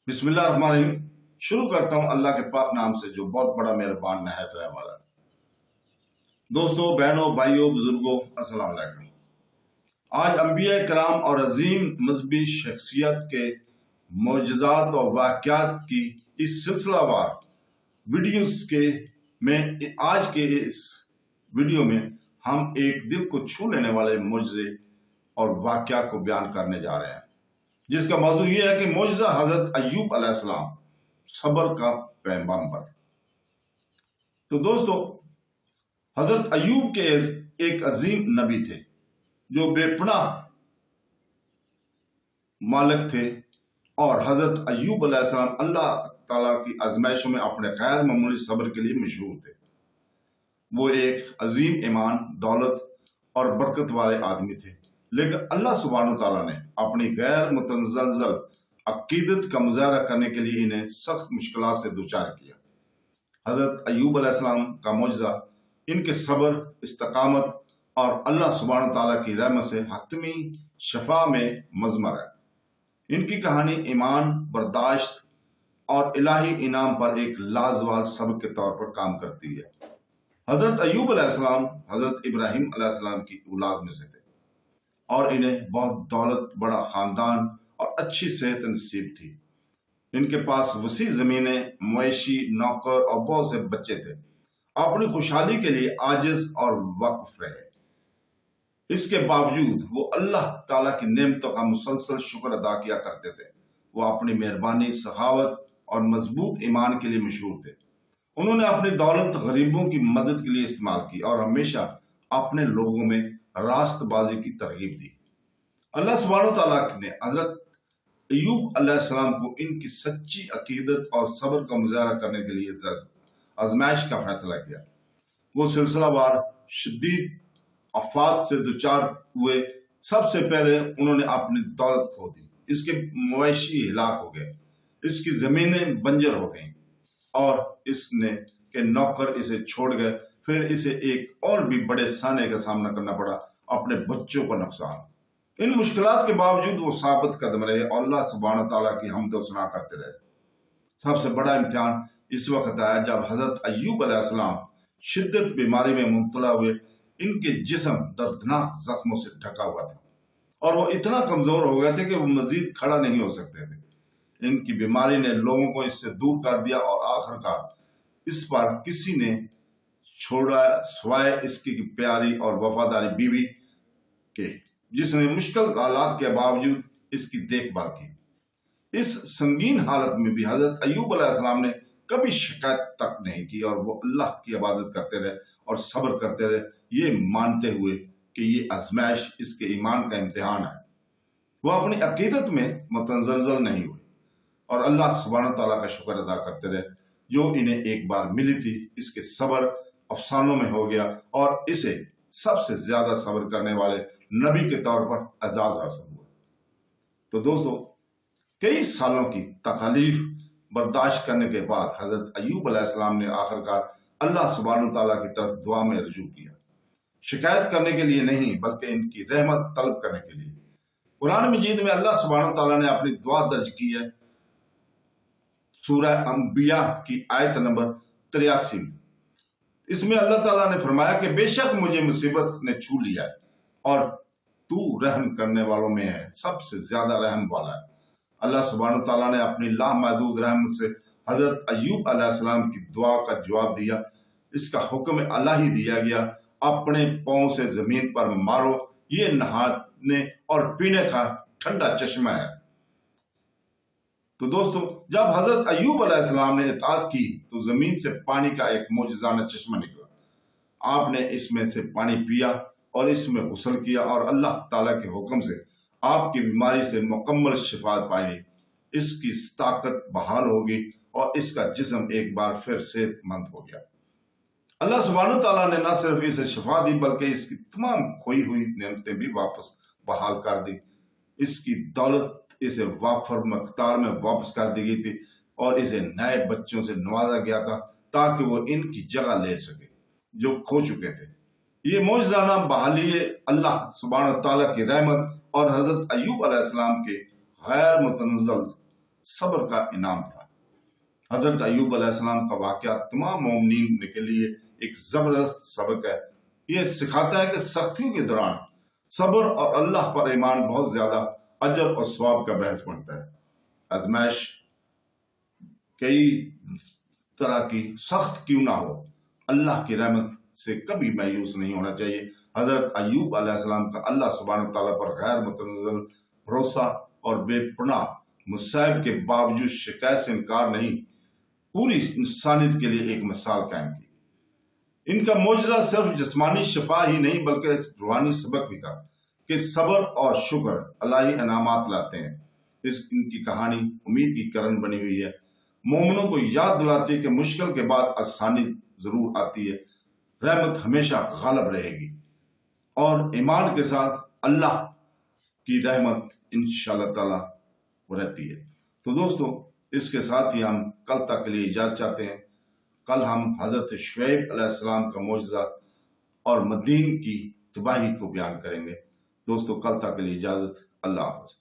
बिस्मिल्लाहिर्रहमानिर्रहीम। शुरू करता हूँ अल्लाह के पाक नाम से जो बहुत बड़ा मेहरबान नहायत रहम वाला है। दोस्तों, बहनों, भाइयों, बुजुर्गों, अस्सलाम वालेकुम। आज अंबिया कराम और अजीम मजहबी शख्सियत के मोजज़ात और वाक़यात की इस सिलसिलावार वीडियोस के में आज के इस वीडियो में हम एक दिल को छू लेने वाले मोजज़े और वाक़या को बयान करने जा रहे हैं, जिसका मौजू ये है कि मोजज़ा हजरत अय्यूब अलैहिस्सलाम, सब्र का पैगंबर। तो दोस्तों, हजरत अय्यूब के एक अजीम नबी थे जो बेपनाह मालिक थे, और हजरत अय्यूब अलैहिस्सलाम अल्लाह ताला की आजमाइशों में अपने गैर मामूली सब्र के लिए मशहूर थे। वो एक अजीम ईमान, दौलत और बरकत वाले आदमी थे, लेकिन अल्लाह सुब्हानहू ताला ने अपनी गैर मुतज़ल्ज़ल अकीदत का मुज़ाहरा करने के लिए इन्हें सख्त मुश्किलात से दूचार किया। हजरत अय्यूब अलैहिस्सलाम का मोजज़ा इनके सब्र, इस्तकामत और अल्लाह सुब्हानहू ताला की रहमत से हतमी शफा में मज़मर है। इनकी कहानी ईमान, बर्दाश्त और इलाही इनाम पर एक लाजवाब सबक के तौर पर काम करती है। हजरत अय्यूब अलैहिस्सलाम हजरत इब्राहिम अलैहिस्सलाम की औलाद में से थे, और इन्हें बहुत दौलत, बड़ा खानदान और अच्छी सेहत नसीब थी। इनके पास वसी जमीनें, मवेशी, नौकर और बहुत से बच्चे थे। अपनी खुशहाली के लिए आजिज और वक्फ रहे। इसके बावजूद वो अल्लाह ताला की नेमतों का मुसलसल शुक्र अदा किया करते थे। वो अपनी मेहरबानी, सखावत और मजबूत ईमान के लिए मशहूर थे। उन्होंने अपनी दौलत गरीबों की मदद के लिए इस्तेमाल की और हमेशा अपने लोगों में रास्तबाजी की तरगीब दी। अल्लाह सुब्हानहू ताला ने हजरत अय्यूब अलैहिस्सलाम को इनकी सच्ची अकीदत और सब्र का मुजाहरा करने के लिए आजमाइश का फैसला किया। वो सिलसिलावार शदीद आफात से दुचार हुए। सबसे पहले उन्होंने अपनी दौलत खो दी, इसके मवेशी हिलाक हो गए, इसकी जमीनें बंजर हो गईं और इसने के नौकर इसे छोड़ गए। फिर इसे एक और भी बड़े साने का सामना करना पड़ा, अपने बच्चों का नुकसान। इन मुश्किलात के बावजूद वो साबित कदम रहे और अल्लाह सुब्हानहू तआला की हम्द व सना करते रहे। सबसे बड़ा इम्तिहान इस वक्त आया जब हजरत अय्यूब अलैहिस्सलाम शिद्दत बीमारी में मुब्तला हुए। इनके जिस्म दर्दनाक जख्मों से ढका हुआ था और वो इतना कमजोर हो गए थे कि वो मजीद खड़ा नहीं हो सकते थे। इनकी बीमारी ने लोगों को इससे दूर कर दिया और आखिरकार इस पर किसी ने छोड़ा सिवाय इसकी प्यारी और वफादारी बीवी के, जिसने मुश्किल हालात के बावजूद इसकी देखभाल की। इस संगीन हालत में भी हजरत अय्यूब अलैहिस्सलाम ने कभी शिकायत तक नहीं की और वो अल्लाह की इबादत करते रहे और सब्र करते रहे, ये मानते हुए कि ये आजमाइश इसके ईमान का इम्तिहान है। वो अपनी अकीदत में मुतज़ल्ज़ल नहीं हुए और अल्लाह सुब्हानहू तआला का शुक्र अदा करते रहे जो इन्हें एक बार मिली थी। इसके सब्र अफसानों में हो गया और इसे सबसे ज्यादा सब्र करने वाले नबी के तौर पर एजाज हासिल हुआ। तो दोस्तों, कई सालों की तकलीफ बर्दाश्त करने के बाद हजरत अय्यूब अलैहिस्सलाम ने आखिरकार अल्लाह सुब्हानहू तआला की तरफ दुआ में रुजू किया, शिकायत करने के लिए नहीं बल्कि इनकी रहमत तलब करने के लिए। कुरान मजीद में अल्लाह सुब्हानहू तआला ने अपनी दुआ दर्ज की है सूरह अंबिया की आयत नंबर 83 में। इसमें अल्लाह ताला ने फरमाया कि बेशक मुझे मुसीबत ने छू लिया है और तू रहम करने वालों में है, सबसे ज्यादा रहम वाला है। अल्लाह सुब्हानहू तआला ने अपनी लामहदूद रहमत से हजरत अय्यूब अलैहिस्सलाम की दुआ का जवाब दिया। इसका हुक्म अल्लाह ही दिया गया, अपने पांव से जमीन पर मारो, ये नहाने और पीने का ठंडा चश्मा है। तो दोस्तों, जब हजरत अय्यूब अलैहिस्सलाम ने इताअत की तो जमीन से पानी का एक मौजज़ाना चश्मा निकला। आपने इसमें से पानी पिया और इसमें गुस्ल किया और अल्लाह ताला के हुक्म से आपकी बीमारी से मुकम्मल शिफा पाई। इसकी ताकत बहाल होगी और इसका जिस्म एक बार फिर सेहतमंद हो गया। अल्लाह सुब्हानहू तआला ने न सिर्फ इसे शिफा दी बल्कि इसकी तमाम खोई हुई नेमतें भी वापस बहाल कर दी। इसकी दौलत इसे वाफर मकदार में वापस कर दी गई थी और इसे नए बच्चों से नवाजा गया था ताकि वो इनकी जगह ले सके जो खो चुके थे। ये मौजज़ाना बहाली अल्लाह सुब्हानहू तआला की रहमत और हजरत अय्यूब अलैहिस्सलाम के गैर मुतनज़्ज़ल صبر کا انعام تھا۔ حضرت ایوب علیہ السلام کا واقعہ تمام مومنین کے لیے ایک زبردست سبق ہے۔ یہ سکھاتا ہے کہ سختیوں کے دوران صبر اور اللہ پر ایمان بہت زیادہ اجر اور ثواب کا باعث بنتا ہے۔ آزمائش کئی طرح کی سخت کیوں نہ ہو، اللہ کی رحمت سے کبھی مایوس نہیں ہونا چاہیے۔ حضرت ایوب علیہ السلام کا اللہ سبحانہ تعالیٰ پر غیر متنزل بھروسہ اور بے پناہ مصائب کے باوجود شکایت سے انکار نہیں، پوری انسانیت کے لیے ایک مثال قائم کی۔ ان کا معجزہ صرف جسمانی شفا ہی نہیں بلکہ روحانی سبق بھی تھا کہ صبر اور شکر الہی انعامات لاتے ہیں۔ ان کی کہانی امید کی کرن بنی ہوئی ہے، مومنوں کو یاد دلاتی ہے کہ مشکل کے بعد آسانی ضرور آتی ہے، رحمت ہمیشہ غالب رہے گی، اور ایمان کے ساتھ اللہ کی رحمت انشاءاللہ تعالیٰ وہ رہتی ہے۔ تو دوستو، اس کے ساتھ ہی ہم کل تک کے لیے اجازت چاہتے ہیں۔ کل ہم حضرت شعیب علیہ السلام کا معجزہ اور مدین کی تباہی کو بیان کریں گے۔ دوستو، کل تک کے لیے اجازت، اللہ حافظ۔